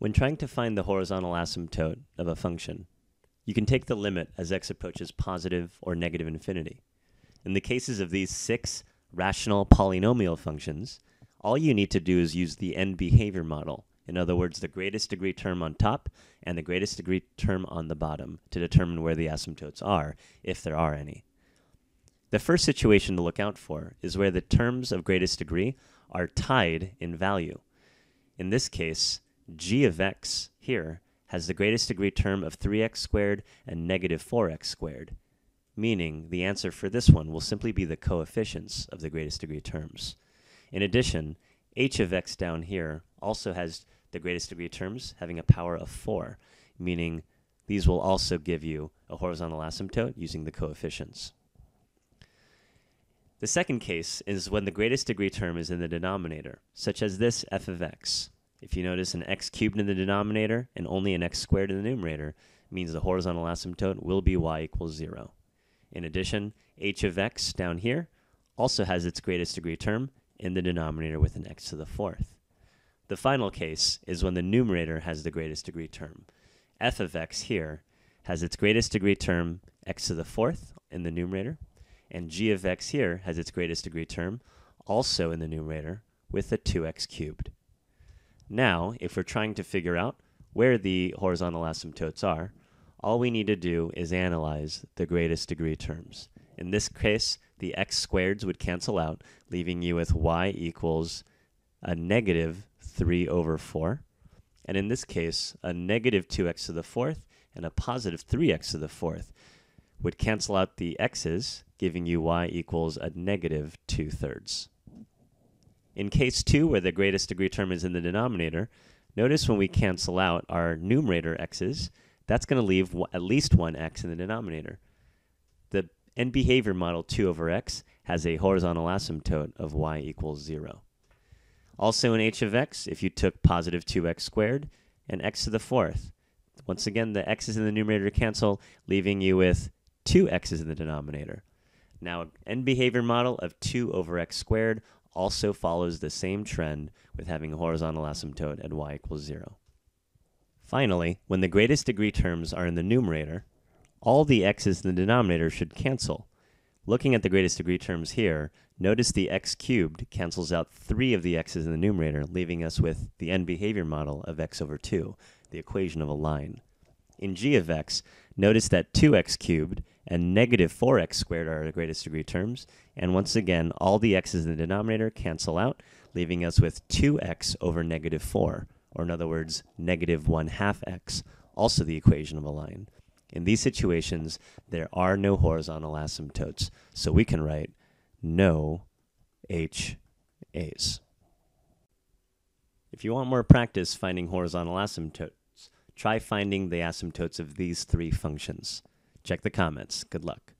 When trying to find the horizontal asymptote of a function, you can take the limit as x approaches positive or negative infinity. In the cases of these 6 rational polynomial functions, all you need to do is use the end behavior model. In other words, the greatest degree term on top and the greatest degree term on the bottom to determine where the asymptotes are, if there are any. The first situation to look out for is where the terms of greatest degree are tied in value. In this case, g of x here has the greatest degree term of 3x squared and negative 4x squared, meaning the answer for this one will simply be the coefficients of the greatest degree terms. In addition, h of x down here also has the greatest degree terms having a power of 4, meaning these will also give you a horizontal asymptote using the coefficients. The second case is when the greatest degree term is in the denominator, such as this f of x. If you notice an x cubed in the denominator and only an x squared in the numerator, means the horizontal asymptote will be y equals 0. In addition, h of x down here also has its greatest degree term in the denominator with an x to the 4th. The final case is when the numerator has the greatest degree term. F of x here has its greatest degree term x to the 4th in the numerator, and g of x here has its greatest degree term also in the numerator with a 2x cubed. Now, if we're trying to figure out where the horizontal asymptotes are, all we need to do is analyze the greatest degree terms. In this case, the x squareds would cancel out, leaving you with y equals a negative 3 over 4. And in this case, a negative 2x to the 4th and a positive 3x to the 4th would cancel out the x's, giving you y equals a negative 2/3. In case 2, where the greatest degree term is in the denominator, notice when we cancel out our numerator x's, that's going to leave at least one x in the denominator. The end behavior model 2 over x has a horizontal asymptote of y equals 0. Also in h of x, if you took positive 2x squared and x to the 4th, once again the x's in the numerator cancel, leaving you with 2 x's in the denominator. Now, an end behavior model of 2 over x squared also follows the same trend with having a horizontal asymptote at y equals 0. Finally, when the greatest degree terms are in the numerator, all the x's in the denominator should cancel. Looking at the greatest degree terms here, notice the x cubed cancels out 3 of the x's in the numerator, leaving us with the end behavior model of x over 2, the equation of a line. In g of x, notice that 2x cubed and negative 4x squared are the greatest degree terms, and once again, all the x's in the denominator cancel out, leaving us with 2x over negative 4, or in other words, negative 1/2 x, also the equation of a line. In these situations, there are no horizontal asymptotes, so we can write no HAs. If you want more practice finding horizontal asymptotes, try finding the asymptotes of these 3 functions. Check the comments. Good luck.